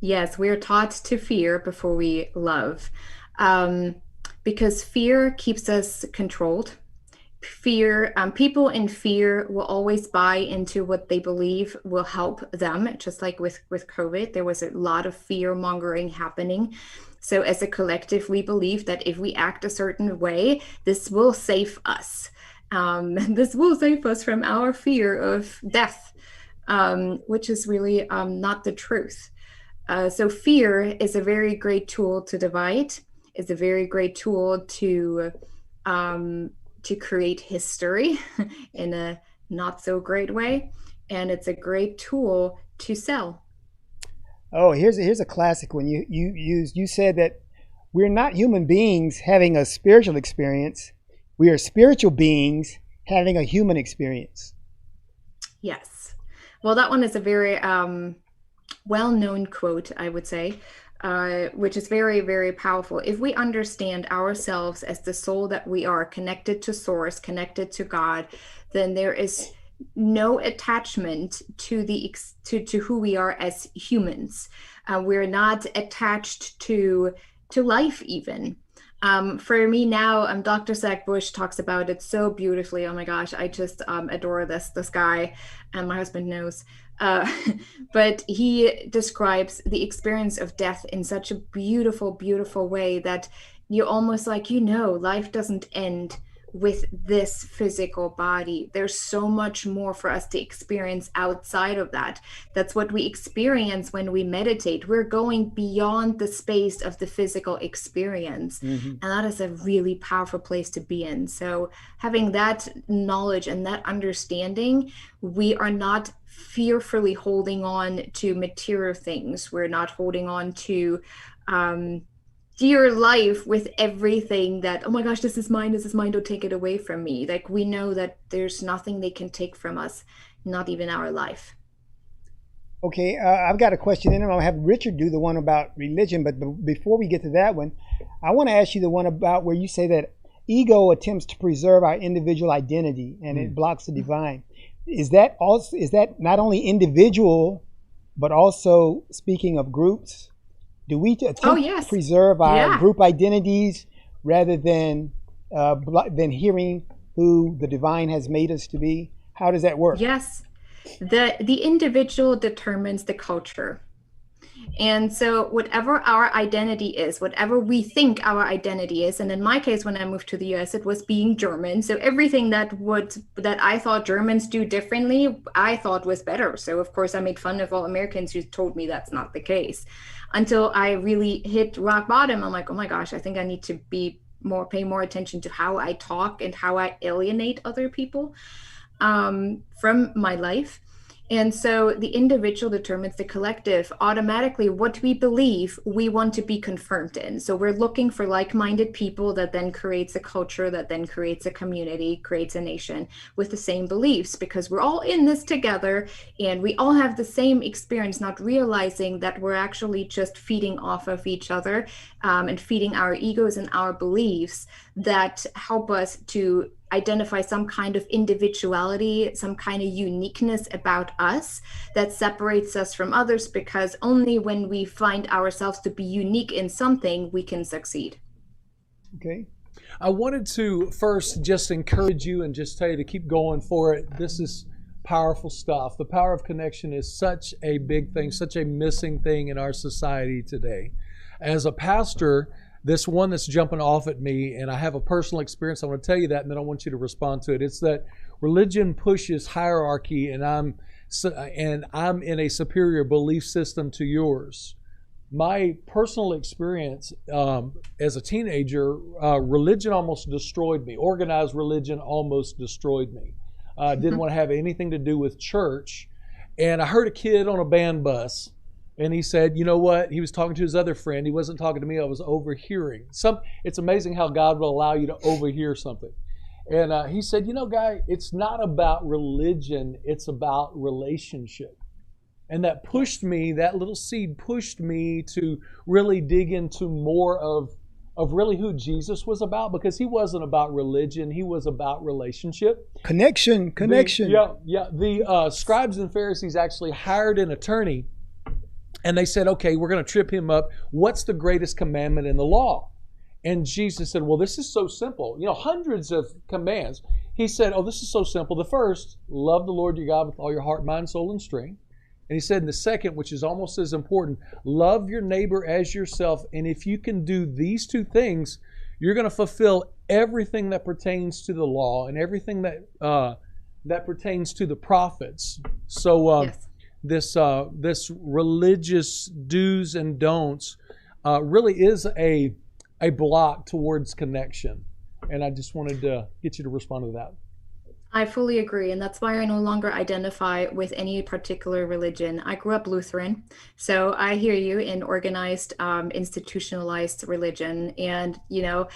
E: Yes, we are taught to fear before we love, because fear keeps us controlled. Fear, people in fear will always buy into what they believe will help them. Just like with COVID, there was a lot of fear mongering happening. So as a collective, we believe that if we act a certain way, this will save us. This will save us from our fear of death, which is really not the truth. So fear is a very great tool to divide. It's a very great tool to create history in a not so great way, and it's a great tool to sell.
D: Oh, here's a classic one. You said that we're not human beings having a spiritual experience. We are spiritual beings having a human experience.
E: Yes. Well, that one is a very well-known quote, I would say, which is very, very powerful. If we understand ourselves as the soul that we are, connected to source, connected to God, then there is no attachment to who we are as humans. We're not attached to life even. For me now, Dr. Zach Bush talks about it so beautifully. Oh my gosh, I just adore this guy, and my husband knows. But he describes the experience of death in such a beautiful, beautiful way that you're almost like, life doesn't end with this physical body. There's so much more for us to experience outside of that. That's what we experience when we meditate. We're going beyond the space of the physical experience. And that is a really powerful place to be in. So having that knowledge and that understanding, we are not fearfully holding on to material things. We're not holding on to dear life with everything that, oh my gosh, this is mine, don't take it away from me. Like, we know that there's nothing they can take from us, not even our life.
D: Okay, I've got a question, and I'll have Richard do the one about religion, but before we get to that one, I want to ask you the one about where you say that ego attempts to preserve our individual identity and it blocks the divine. Is that not only individual, but also speaking of groups? Do we attempt to preserve our group identities rather than hearing who the divine has made us to be? How does that work?
E: Yes, the individual determines the culture. And so whatever our identity is, whatever we think our identity is, and in my case, when I moved to the US, it was being German. So everything that I thought Germans do differently, I thought was better. So of course I made fun of all Americans who told me that's not the case. Until I really hit rock bottom, I'm like, oh my gosh, I think I need to pay more attention to how I talk and how I alienate other people from my life. And so the individual determines the collective. Automatically, what we believe, we want to be confirmed in. So we're looking for like-minded people that then creates a culture, that then creates a community, creates a nation with the same beliefs, because we're all in this together and we all have the same experience, not realizing that we're actually just feeding off of each other and feeding our egos and our beliefs that help us to identify some kind of individuality, some kind of uniqueness about us that separates us from others, because only when we find ourselves to be unique in something, we can succeed.
D: Okay.
C: I wanted to first just encourage you and just tell you to keep going for it. This is powerful stuff. The power of connection is such a big thing, such a missing thing in our society today. As a pastor, this one that's jumping off at me, and I have a personal experience, I want to tell you that, and then I want you to respond to it. It's that religion pushes hierarchy, and I'm in a superior belief system to yours. My personal experience as a teenager, religion almost destroyed me. Organized religion almost destroyed me. Didn't want to have anything to do with church. And I heard a kid on a band bus, and he said, you know what? He was talking to his other friend. He wasn't talking to me. I was overhearing. It's amazing how God will allow you to overhear something. And he said, you know, Guy, it's not about religion. It's about relationship. And that pushed me, that little seed pushed me to really dig into more of really who Jesus was about, because he wasn't about religion. He was about relationship.
D: Connection.
C: The scribes and Pharisees actually hired an attorney, and they said, okay, we're going to trip him up. What's the greatest commandment in the law? And Jesus said, well, this is so simple. You know, hundreds of commands. He said, oh, this is so simple. The first, love the Lord your God with all your heart, mind, soul, and strength. And he said in the second, which is almost as important, love your neighbor as yourself. And if you can do these two things, you're going to fulfill everything that pertains to the law and everything that pertains to the prophets. So
E: Yes.
C: This religious do's and don'ts really is a block towards connection. And I just wanted to get you to respond to that.
E: I fully agree, and that's why I no longer identify with any particular religion. I grew up Lutheran, so I hear you in organized, institutionalized religion. And, you know,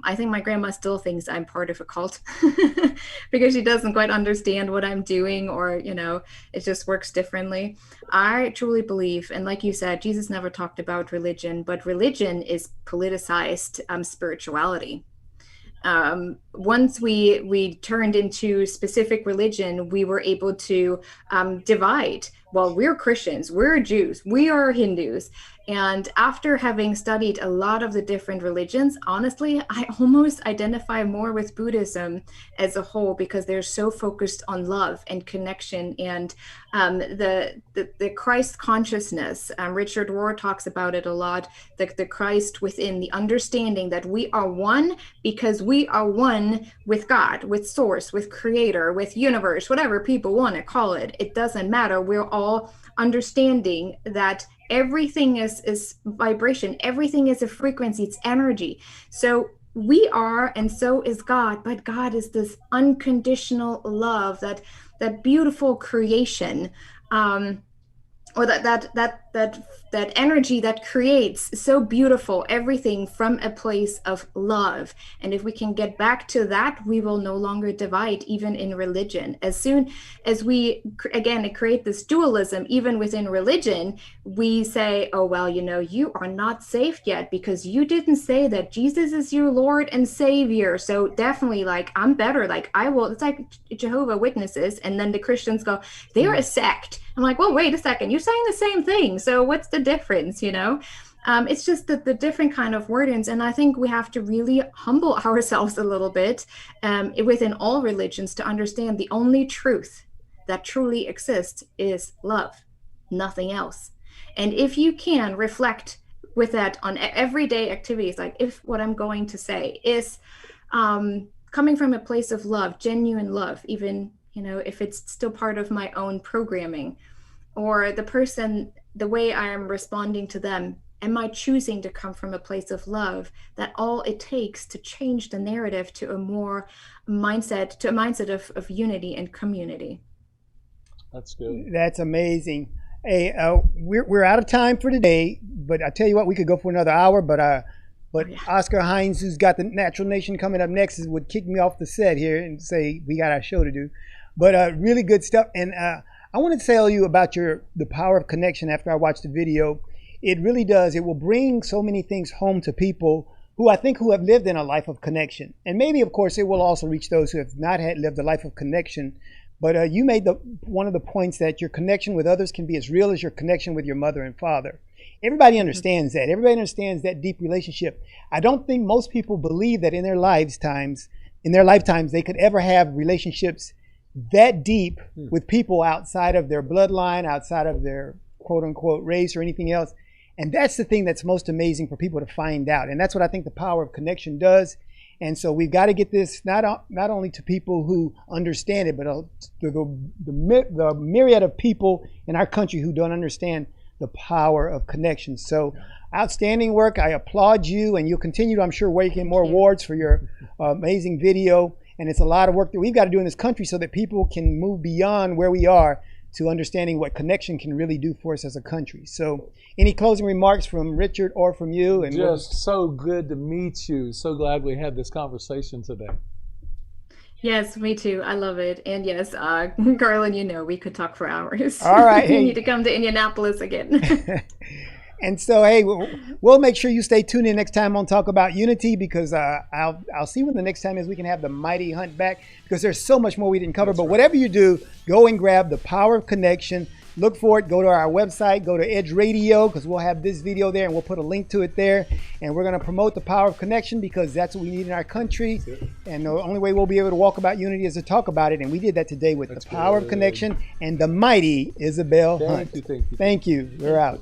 E: I think my grandma still thinks I'm part of a cult because she doesn't quite understand what I'm doing, or, you know, it just works differently. I truly believe, and like you said, Jesus never talked about religion, but religion is politicized spirituality. Once we turned into specific religion, we were able to divide. Well, we're Christians, we're Jews, we are Hindus. And after having studied a lot of the different religions, honestly, I almost identify more with Buddhism as a whole, because they're so focused on love and connection and the Christ consciousness. Richard Rohr talks about it a lot, the Christ within, the understanding that we are one because we are one with God, with Source, with Creator, with Universe, whatever people want to call it. It doesn't matter. We're all understanding that everything is vibration, everything is a frequency, it's energy. So we are, and so is God, but God is this unconditional love, that beautiful creation, or that energy that creates so beautiful everything from a place of love. And if we can get back to that, we will no longer divide, even in religion. As soon as we again create this dualism, even within religion, we say, oh well, you are not safe yet because you didn't say that Jesus is your Lord and Savior. So definitely, like, I'm better, like I will. It's like Jehovah Witnesses, and then the Christians go, they're a sect. I'm like, well, wait a second, you're saying the same thing, so what's the difference? It's just the different kind of wordings. And I think we have to really humble ourselves a little bit within all religions to understand the only truth that truly exists is love, nothing else. And if you can reflect with that on everyday activities, like if what I'm going to say is coming from a place of love, genuine love, even if it's still part of my own programming, or the way I am responding to them, am I choosing to come from a place of love? That all it takes to change the narrative to a mindset of unity and community.
C: That's good.
D: That's amazing. Hey, we're out of time for today, but I tell you what, we could go for another hour, but Oscar Hines, who's got the Natural Nation coming up next, would kick me off the set here and say we got our show to do. But really good stuff. And I want to tell you about the power of connection after I watched the video. It really does. It will bring so many things home to people who have lived in a life of connection. And maybe, of course, it will also reach those who have not lived a life of connection. But you made one of the points that your connection with others can be as real as your connection with your mother and father. Everybody understands that. Everybody understands that deep relationship. I don't think most people believe that in their lifetimes they could ever have relationships that deep with people outside of their bloodline, outside of their quote unquote race or anything else. And that's the thing that's most amazing for people to find out. And that's what I think the power of connection does. And so we've got to get this not only to people who understand it, but the myriad of people in our country who don't understand the power of connection. So outstanding work. I applaud you, and you'll continue to, I'm sure, win more awards for your amazing video. And it's a lot of work that we've got to do in this country so that people can move beyond where we are to understanding what connection can really do for us as a country. So any closing remarks from Richard or from you? And
C: just so good to meet you. So glad we had this conversation today.
E: Yes, me too. I love it. And yes, Garland, we could talk for hours.
D: All right.
E: You need to come to Indianapolis again.
D: And so, hey, we'll make sure you stay tuned in next time on Talk About Unity, because I'll see when the next time is we can have the Mighty Hunt back, because there's so much more we didn't cover. But whatever you do, go and grab the Power of Connection. Look for it. Go to our website. Go to Edge Radio, because we'll have this video there, and we'll put a link to it there. And we're going to promote the power of connection, because that's what we need in our country. And the only way we'll be able to walk about unity is to talk about it. And we did that today with the Power of Connection and the mighty Isabel Hunt.
C: Thank you.
D: Thank you. We're out.